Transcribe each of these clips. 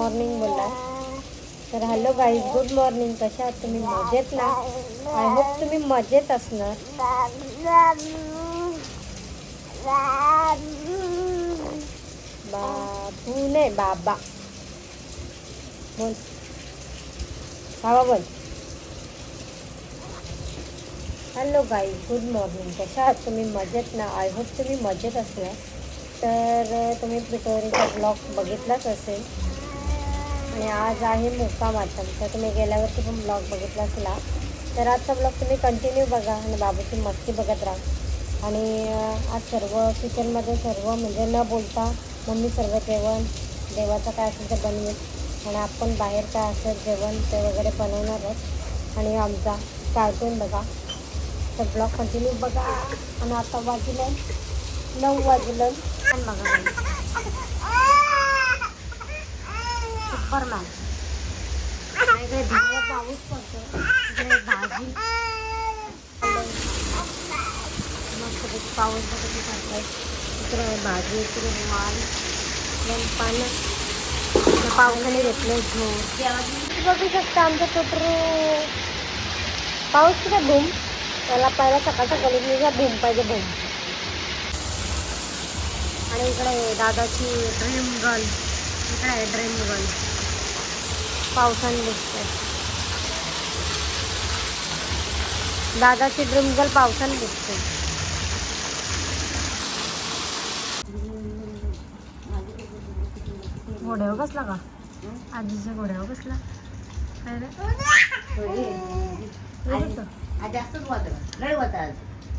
Morning बोलला. तर hello guys, good morning. कशा आहात तुम्ही? मजेत ना? आय होप तुम्ही मजेत असणार. बाबू नाही, बाबा बोल. बाबा बोल. Hello guys, good morning. कशा आहात तुम्ही? मजेत ना? आय होप तुम्ही मजेत असणार. तर तुम्ही प्रिटोरीचा ब्लॉग बघितलाच असेल आणि आज आहे मुक्कामाचा. तर तुम्ही गेल्या वर्षी पण ब्लॉग बघितला असला तर आजचा ब्लॉग तुम्ही कंटिन्यू बघा आणि बाबूची मस्ती बघत राहा. आणि आज सर्व किचनमध्ये सर्व म्हणजे न बोलता मम्मी सर्व जेवण देवाचं काय असेल ते बनवेल आणि आपण बाहेर काय असेल जेवण ते वगैरे बनवणारच. आणि आमचा कार्टून बघा. तर ब्लॉग कंटिन्यू बघा. आणि आता वाजलं 9 वाजलं. आणि बघा सुपरमॅन इकडे भिजला पाऊस पडतो. इकडे भाजी मस्त पाऊस बघत करताय. इकडे भाजी, इकडे वाल पानं पावसाने घेतले झोप. बघू शकता आमचं टोटरू पाऊस कुठे बूम. त्याला पहिला सकाळचा गलीचा बूम पाहिजे बूम. आणि इकडे दादाची ड्रीम गर्ल. इकडे आहे ड्रीम गर्ल. पावसाने दिसते दादाची ड्रीम गर्ल. पावसाने दिसते. घोड्यावर बसला का? आजीच्या घोड्यावर बसला काय रे?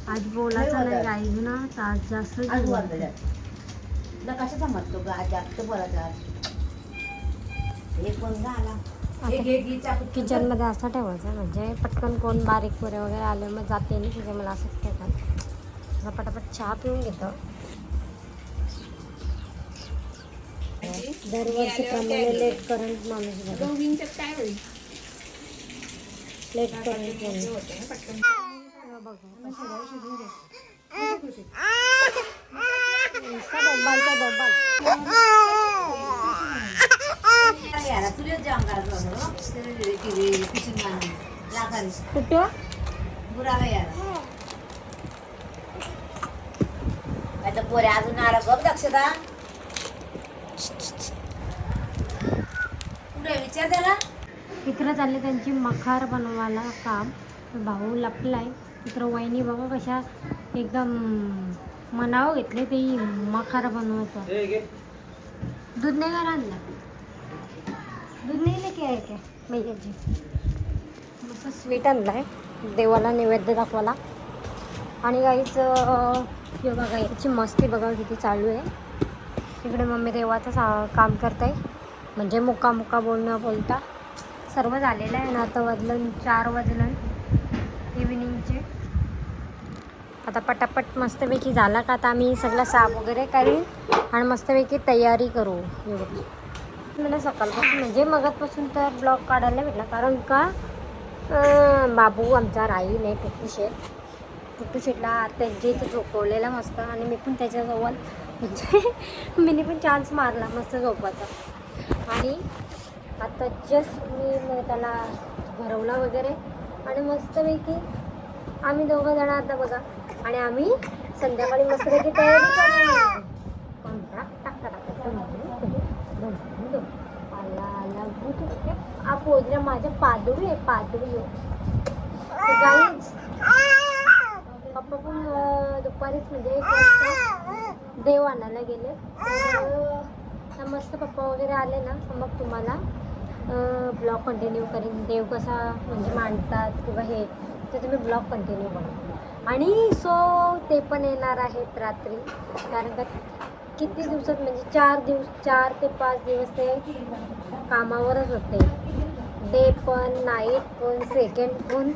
आज बोलायचं नाही गाईज ना. आज जास्त कशाचा म्हणतो ग? आज जास्त बोलायचा. किचन मध्ये असं ठेवायचं म्हणजे पटकन कोण बारीक पोरे वगैरे आले मग जाते ना तिथे. मला असं ठेवतात. पटापट चहा पिऊन घेतो. दरवर्षीप्रमाणे लेट करंट माणूस लेट करंट कुठं आता पोरे अजून आला बघ दक्षता. कुठे विचार त्याला. इकडं चालले त्यांची मखार बनवायला काम. भाऊ लपलाय. इकडं वहिनी बघा कशा एकदम मनावं घेतले ते मखार बनवायचं. दूध नाही का आणला? दूध नाही लेके आहे काय मैयाची? मस्त स्वीट आणलं आहे देवाला नैवेद्य दाखवायला. आणि गाईच हे बघा याची मस्ती बघा किती चालू आहे. इकडे मम्मी देवाचं काम करत आहे म्हणजे मुक्का मुक्का बोलणं बोलता सर्व झालेलं आहे. ना आता वाजलं 4 वाजलं इव्हिनिंगचे. आता पटापट मस्तपैकी झाला का आता आम्ही सगळं साफ वगैरे करीन आणि मस्तपैकी तयारी करू. मला सकाळपासून म्हणजे मगातपासून तर ब्लॉग काढायला भेटला कारण का बाबू आमचा राही नाही. टुट्टू शेटला त्यांच्या इथे झोपवलेला मस्त आणि मी पण त्याच्याजवळ म्हणजे मीने पण चान्स मारला मस्त झोपायचा. आणि आता जस्ट मी त्याला भरवला वगैरे आणि मस्तपैकी आम्ही दोघं जण आता बघा. आणि आम्ही संध्याकाळी मस्तपैकी तयारी करू. पोजल्या माझ्या पादुरी आहे पादुरी. गाईच पप्पा पण दुपारीच म्हणजे 1 वाजता देव आणायला गेले. तर मस्त पप्पा वगैरे आले ना मग तुम्हाला ब्लॉग कंटिन्यू करीन. देव कसा म्हणजे मांडतात किंवा हे ते तुम्ही ब्लॉग कंटिन्यू बघा. आणि सो ते पण येणार आहेत रात्री कारण का किती दिवसात म्हणजे 4 ते 5 दिवस ते कामावरच होते. डे पण नाईट पण सेकंड पण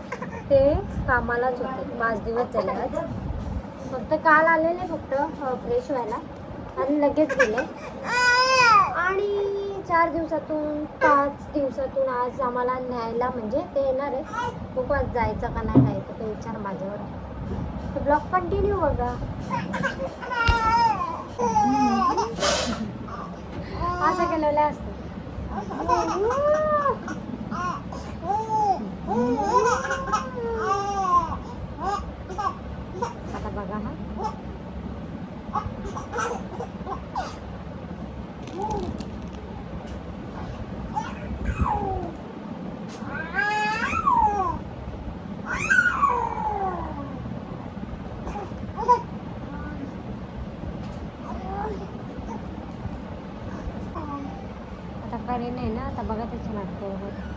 ते कामालाच होते. 5 दिवस झाले आज. फक्त काल आलेले फक्त फ्रेश व्हायला आणि लगेच गेले. आणि 4 दिवसातून 5 दिवसातून आज आम्हाला न्यायला म्हणजे ते येणार आहे. खूप आज जायचं का नाही जायचं ते विचार माझ्यावर. तर ब्लॉग कंटिन्यू बघा. असं केलेलं असतं. आता बघा हा आता करे नाही ना आता बघा त्याची नाटकं वगैरे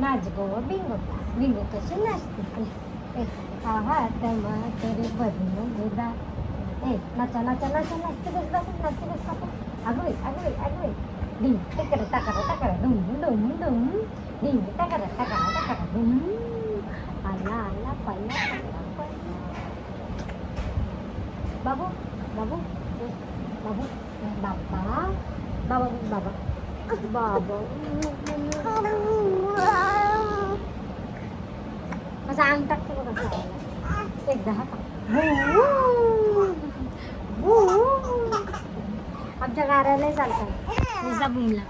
नाच गो बिंगो बिंगो कशी नाचते हात तरी बदलून गुदा नाचा नाचा नाचा नाचते बस नाचते बस अगवे अगवे अगवे डिंग टाकरा टाकरा टाकरा डुम डुम डुम डिंग टाकरा टाकरा टाकरा डुम आला आला पल्ला पल्ला बाबू बाबू बाबू बाबा बाबा बाबा बाबा माझं अंग टाकते बघा चालायला एकदा हा आमच्या गाऱ्यालाही चालतात निसा भुंगला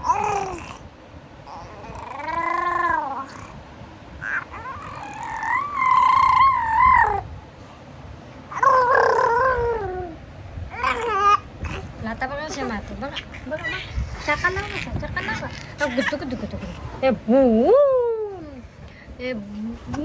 आता बघा असे मारते बघा बघा बघा चका लावा चका लावा गुत्तू गुत्तू गुत्तू ए भू ए भू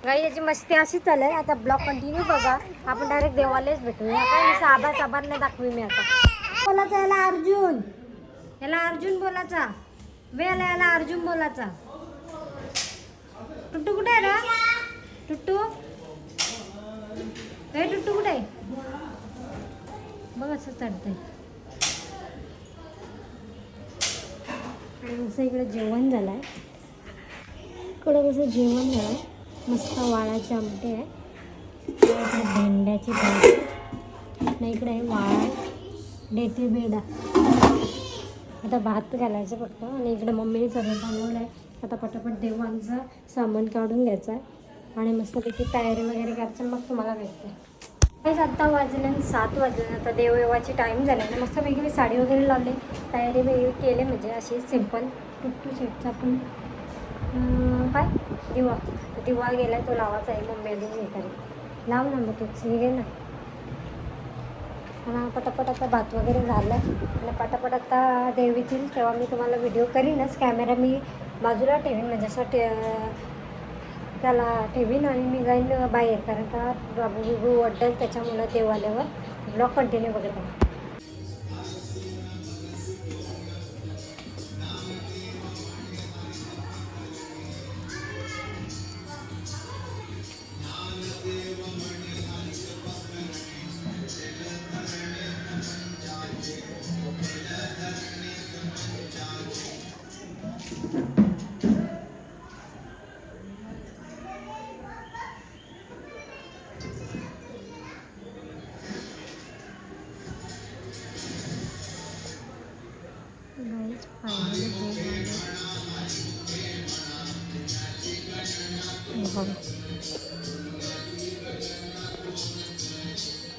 गाई याची मस्ती अशी चालेल आता ब्लॉग कंटिन्यू बघा आपण डायरेक्ट देवालाच भेटूया काय नाही आभार साबार नाही दाखवी मी आता बोलायचा याला अर्जुन बोलायचा वेळेला याला अर्जुन बोलायचा टुट्टू कुठे आहे रा टुट्टू हे टुट्टू कुठे आहे बघ असं चढतंय आणि असं इकडे जेवण झालं आहे इकडं कसं जेवण झालं आहे मस्त वाळाचे आमटे आहे इकडे भेंड्याची भाजी आणि इकडे आहे वाळ डेटी बेडा आता भात घालायचं फक्त आणि इकडे मम्मीने सगळं बनवलं आहे आता पटापट देवांचं सामान काढून घ्यायचं आहे आणि मस्तपैकी तयारी वगैरे करायचं मग तुम्हाला भेटते काहीच आत्ता वाजले 7 वाजले आता देवयोगाची टाईम झाला ना मस्तपैकी मी साडी वगैरे लावले तयारी वगैरे केले म्हणजे अशी सिम्पल टुट्टू शेटचा पण काय दिवा दिवा गेला तो लावायचा आहे मम्मीने हे करेल लाव ना मग तूच हे घे ना आणि पटापट आता भात वगैरे झालं आणि पटापट आता देव येतील तेव्हा मी तुम्हाला व्हिडिओ करीनच कॅमेरा मी बाजूला ठेवीन म्हणजे असं त्याला ठेवीन आणि मी जाईन बाहेर कारण का बाबू बिबू वड्डल त्याच्यामुळं देव आल्यावर ब्लॉग कंटिन्यू बघत आहे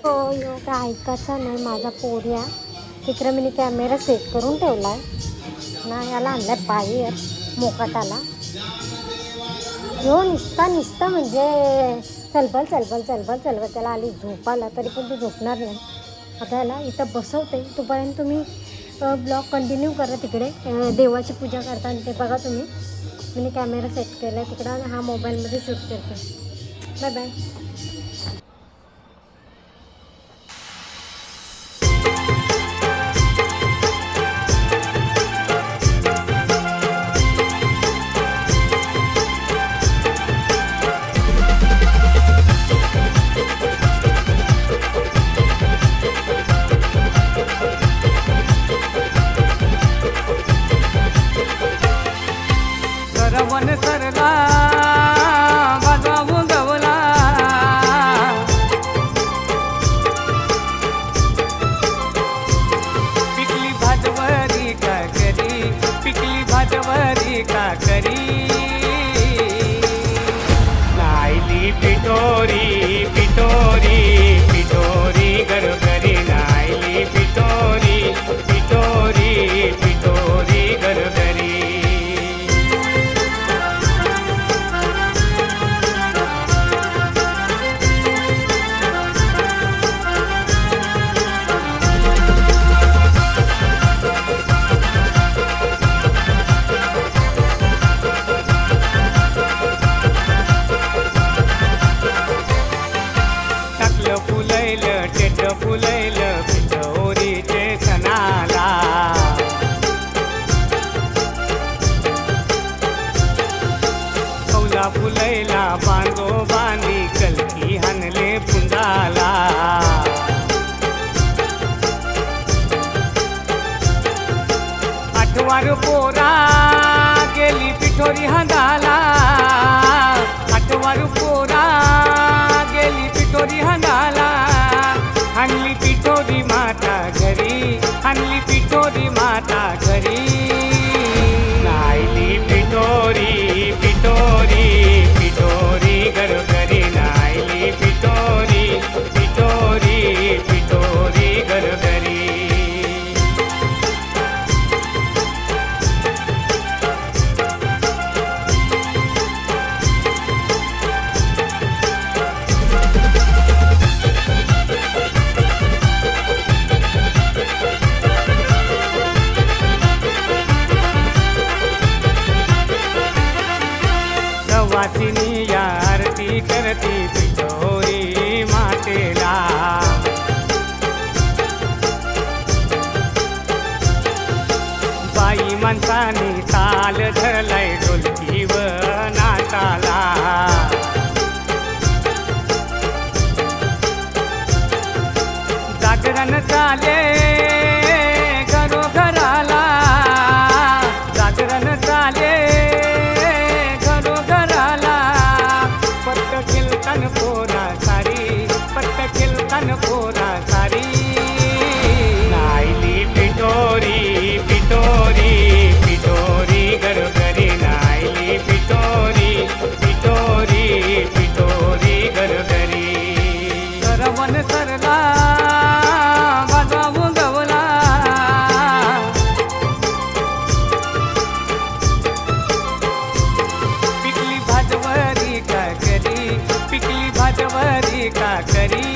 हो योगा ऐकायचा नाही माझा पोऱ्या तिकडे मी कॅमेरा सेट करून ठेवला आहे ना याला आणलाय बाहेर मोकाटाला हो निसता म्हणजे चलबल त्याला आली झोपाला तरी पण तो झोपणार नाही आता याला इथं बसवते तोपर्यंत तुम्ही ब्लॉग कंटिन्यू करा तिकडे देवाची पूजा करताना ते बघा तुम्ही मी कॅमेरा सेट केला आहे तिकडं आणि हा मोबाईलमध्ये शूट करते बाय बाय सरवन सरला भाजवा उगवला पिकली भाजवरी का करी पिकली भाजवरी का करी नायली पिठोरी पिठोरी पिठोरी गरगरी नायली पिठोरी पिठोरी पिठोरी गरगरी टाकलं फुलैलं टेट फुलैलं पिठोरीचे सणाला कौला फुलैला बांधो बांधी कलकी हाणले पुंजाला आठवार पोरा गेली पिठोरी हांगाला आठवार पोरा गेली पिठोरी हांगाला आणली पिठोरी माता घरी आणली पिठोरी माता घरी नायली पिठोरी पिठोरी पिठोरी गरगरी नायली पिठोरी पिठोरी पिठोरी गरगरी वासिनी या आरती करती पिठोरी मातेला बाई माणसाने ताल धरलाय ढोलकीव नाचाला जागरण चाले घरोघराला जागरण चाले कीर्तन पोरा सारी पट्ट कीर्तन पोरा सारी नायली पिठोरी पिठोरी पिठोरी गरगरी नायली पिठोरी पिठोरी पिठोरी गरगरी सरवन सरला भाजवा उगवला पिकली भाजवरी का करी पिकली भाजवरी का करी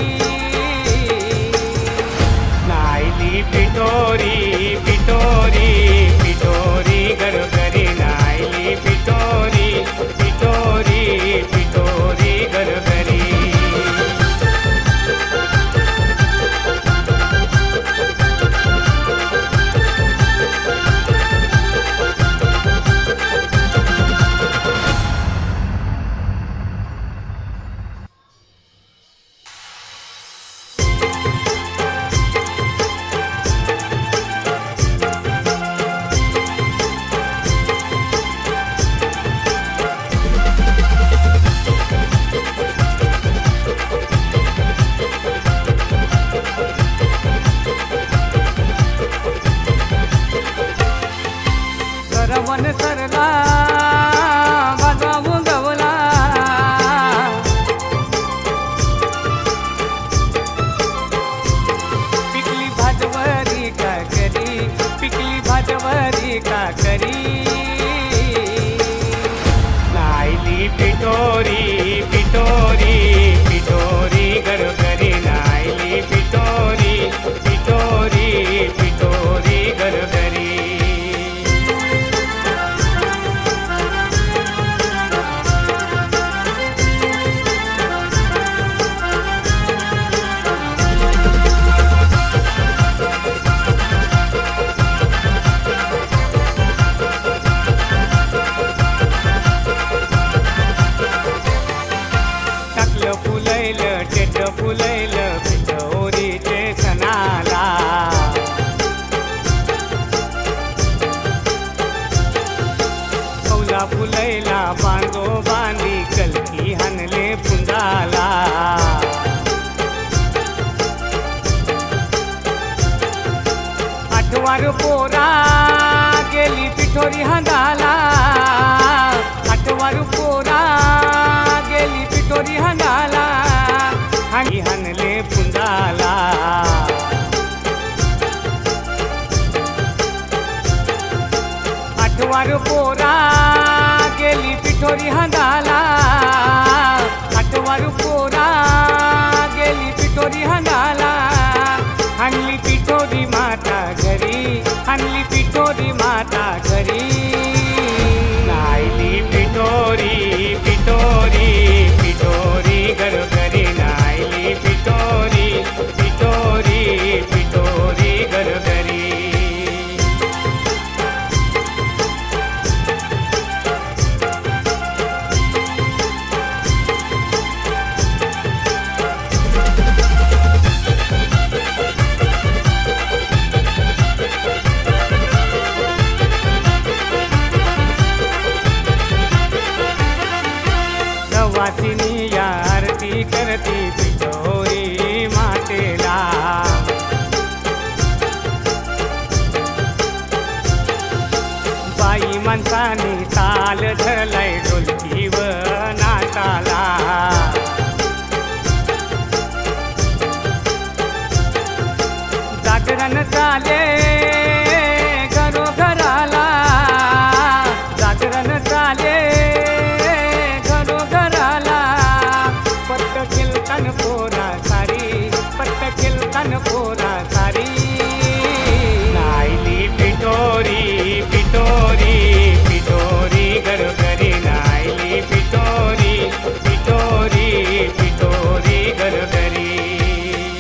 आठवार पोरा गेली पिठोरी हंगाला, आठवार पोरा गेली पिठोरी हंगाला, आणि हनले पुंजाला. आठवार पोरा गेली पिठोरी हंगाला, आठवार पोरा गेली पिठोरी हंगाला, हनली पिठोरी माता घरी, हनली पिठोरी माता घरी. नायली पिठोरी पिठोरी पिठोरी घरोघरी, नायली पिठोरी पिठोरी पिठोरी घरोघरी. वासिनी आरती करती पिठोरी मातेला, बाई माणसाने ताल धरलाय ढोलकी व नाचाला. जागरण चाले घरोघराला, जागरण चाले कीर्तन पोरा सारी, पट्ट कीर्तन पोरा सारी. नायली पिठोरी पिठोरी पिठोरी घरोघरी, नायली पिठोरी पिठोरी पिठोरी घरोघरी.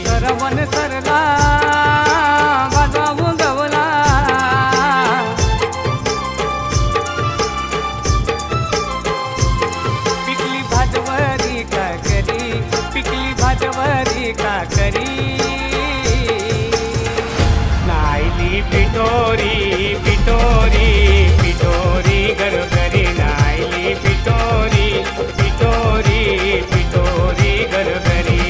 सरवन सरला वाजवून गवला, पिकली भाजवरी का करी, पिकली भाजवरी का करी. नायली पिठोरी पिठोरी पिठोरी घरोघरी, नायली पिठोरी पिठोरी पिठोरी घरोघरी.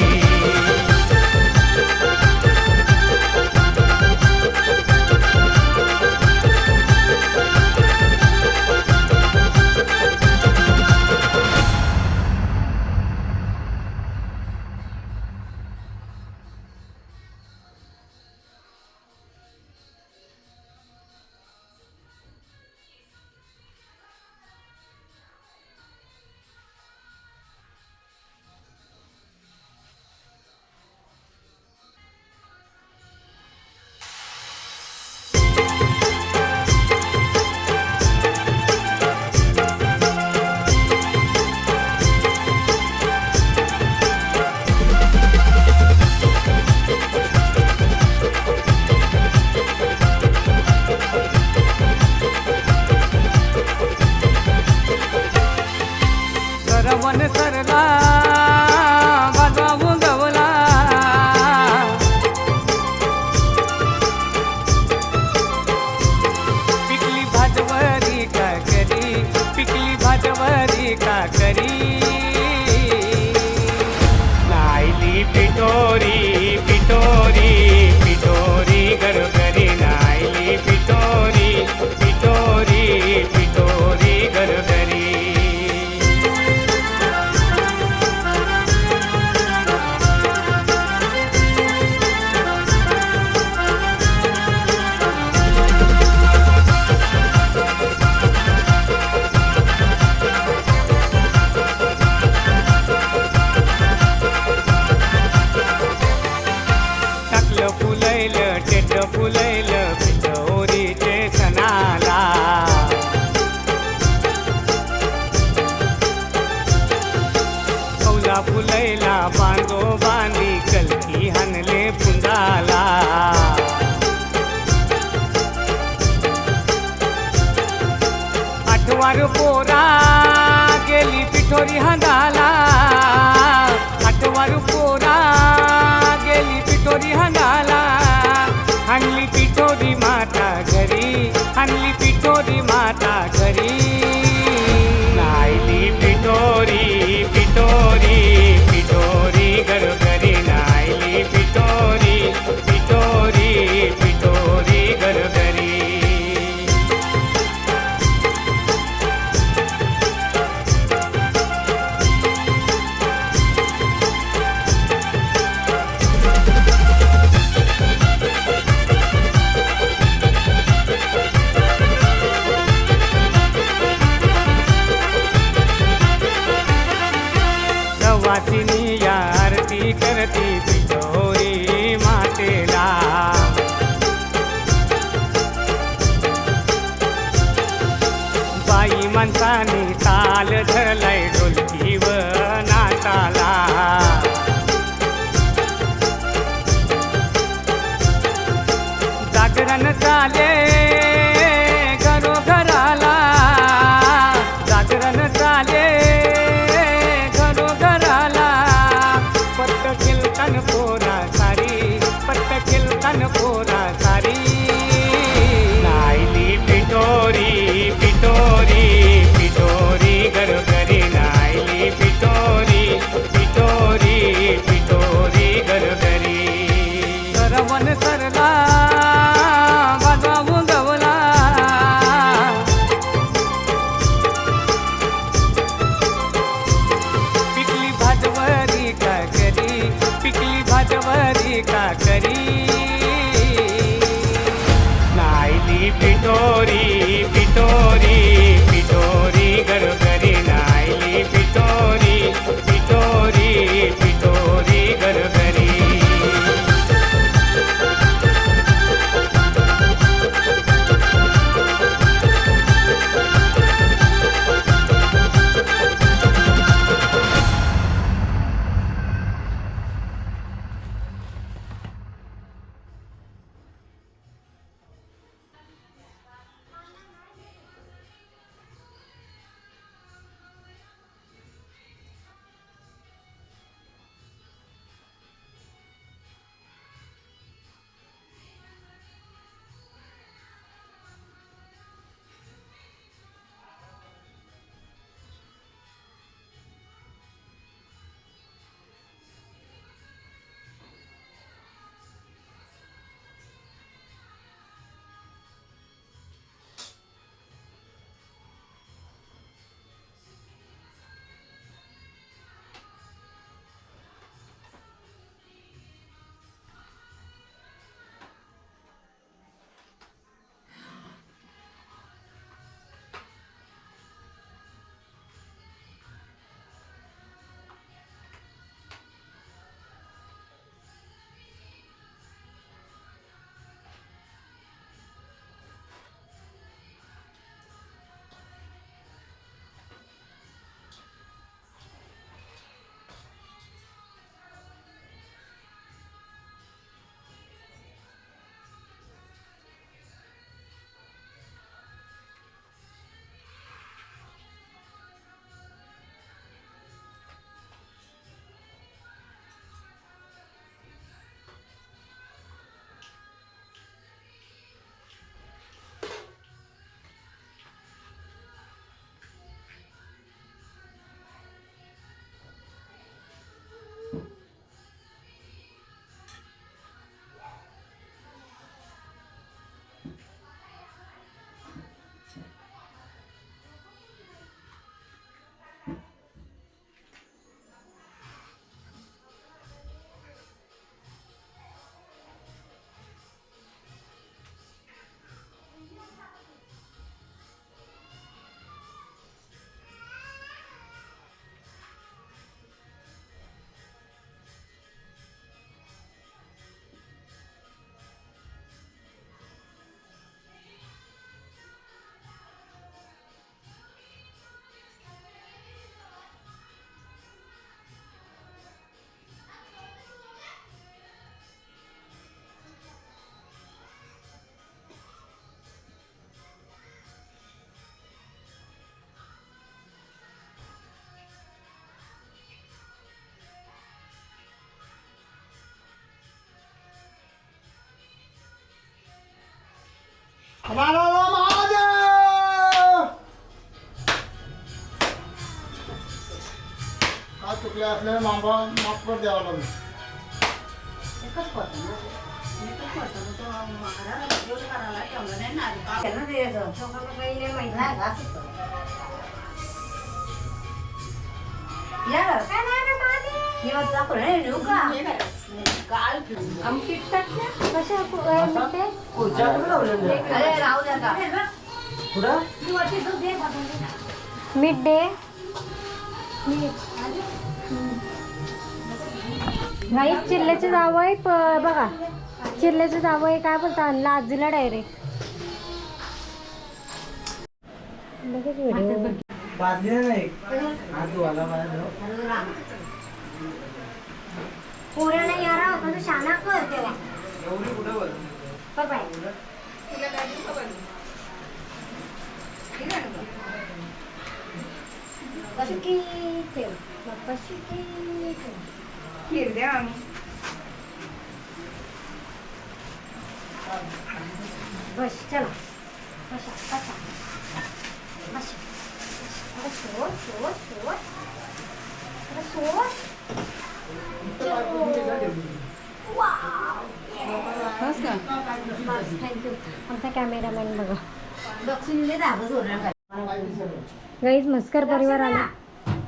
करती पिठोरी मातेला. बाई माणसाने ताल धरलाय ढोलकी व नाचाला. जागरण चाले घरोघराला, जागरण चाले घरोघराला. पट्ट किलकन पोरा सारी, पट्ट किलकन पोरा सारी. नायली पिठोरी पिठोरी पिठोरी घरोघरी. नायली पिठोरी पिठोरी पिठोरी घरोघरी. सरवन सरला वाजवा गवला. पिकली भाजवरी का करी, पिकली भाजवरी का करी. नायली पिठोरी पिठोरी पिठोरी घरोघरी. नायली पिठोरी पिठोरी पिठोरी घरोघरी. आज चुकले असल्याने माफ कर द्यावं लागेल. एकच करतो ना. एकच करतो ना तो महाराज जेवढं करायला ठेवलं नाही ना. त्यांना द्यायचं. लोकांना काही नाही माहित नाही का असंच करतो. या काय नाही ना पाणी. येवत दाखव नाही नेऊ का? काल आमटीत टाकल्या. कशा मिठे अरे राहू द्या का? कुठं? मिड डे मीठ गाईस चिल्ल्याचे जावई बघा, चिल्ल्याचे जावई काय बोलता आणला आजीला डायरेक्ट. लगेच व्हिडिओ पोऱ्याला यारा होता तो शाना कर तेव्हा बाय. शुकी ठेव बाप्पा, शुकी ठेव. खीर द्या आम्ही. बस चला बसा बसा बस. अरे सोड सोड सोड, अरे सोड. बस का? थँक्यू. आमचा कॅमेरामॅन बघा. दक्षिणेला धागं सोडणार. गाईज मस्कर परिवार आला.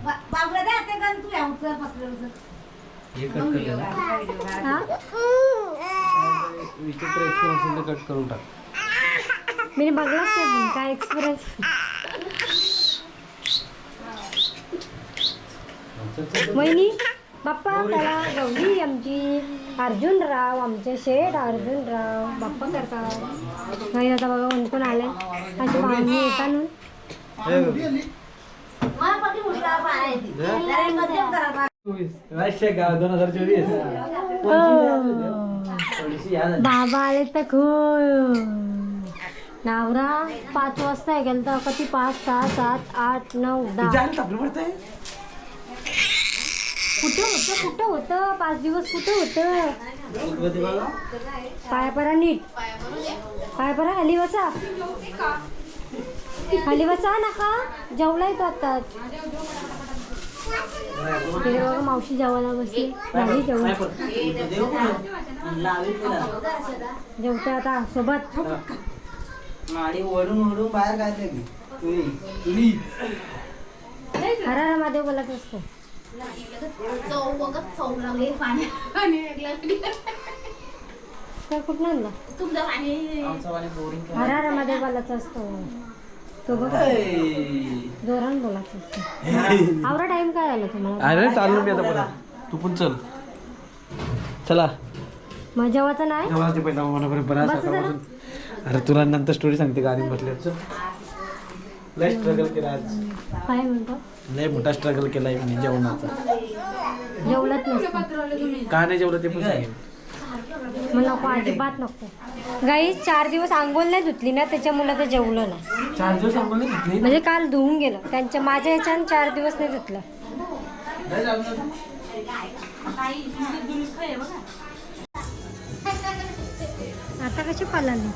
बाबूला द्या ते गण तू यावचं पसलं उचल. हा विचित्र एक्सपिरियन्स कट करून टाक. मी बघलाच नाही पण काय एक्सपिरियन्स. वहिनी बाप्पा त्याला गौरी आमची अर्जुनराव, आमचे शेठ अर्जुनराव बाप्पा करतात. नाही आता बघा कोण कोण आले अशी पाहुणे येतात ना. मला पती मुठला पाय येते. जरा मध्यम करा बा. 2024. बाबा आले तर खूप. नवरा 5 वाजता गेल तर कधी 5, 6, 7, 8, 9, 10. कुठं होतं 5 दिवस कुठं होतं. पाया परा नीट, पाया परा खाली बसा, खाली बसा नका. जेवलाय तो आताच. तिथे बघा मावशी जेवायला बसली. झाली जेवण, जेवते आता सोबत. हरा महादेव बोलत असतो. तर कुठं आणला हरा महादेव बोलायचा असतो तो बघ. जोरान बोलायचं असतं. आवरा टाइम काय झाला तुम्हाला. अरे चालू मी आता परत. तू पण चल. चला मग जेवायचं नाही. जेवायचे पहिला मला बरं बस जरा. अरे तुला नंतर स्टोरी सांगते गाडी बसल्या. लय स्ट्रगल केला आज. काय म्हणतो. लय मोठा स्ट्रगल केलाय मी जेवणाचा. जेवलंच नसतं. का नाही जेवलं ते पण सांगेन. मग नको, अजिबात नको. गाई 4 दिवस आंघोळ नाही धुतली ना त्याच्या मुलं तर जेवलं नाही. 4 दिवस आंघोळ नाही घातली? म्हणजे काल धुवून गेलं त्यांच्या माझ्या ह्याच्यानं 4 दिवस नाही धुतलं. आता कशी पालाली.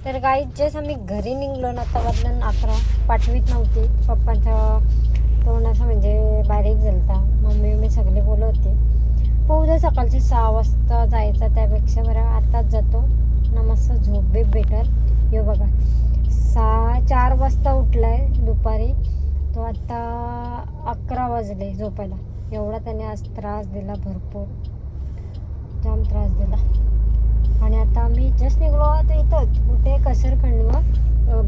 तर गाई जस्ट आम्ही घरी निघलो ना आता वाजलं 11. पाठवीत नव्हती. पप्पांचा तोंड असं म्हणजे बारीक झालता. मम्मी सगळे बोलत होते उद्या सकाळची 6 वाजता जायचं, त्यापेक्षा बरं आताच जातो ना, मस्त झोप बी भेटल. यो बघा 4 वाजता उठलाय दुपारी तो, आता 11 वाजले झोपायला. एवढा त्याने आज त्रास दिला, भरपूर जाम त्रास दिला. आणि आता आम्ही जस्ट निघलो आता इथंच कुठे कसरखंड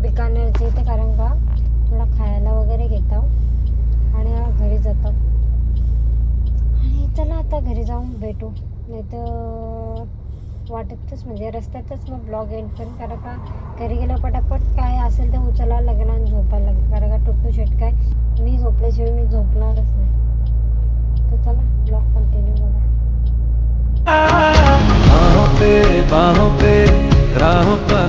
बिकानेरचे इथे, कारण का थोडा खायला वगैरे घेतो आणि घरी जातो. आणि चला आता घरी जाऊन भेटू, नाही तर वाटतच म्हणजे रस्त्यातच मग ब्लॉग एंड पण. कारण का घरी गेलं पटापट काय असेल तर उचला लागेल आणि झोपायला लागेल. कारण का टुट्टू शेट काय मी झोपल्याशिवाय मी झोपणारच नाही. तर चला ब्लॉग कंटिन्यू बघा. बाहों पे राहों पे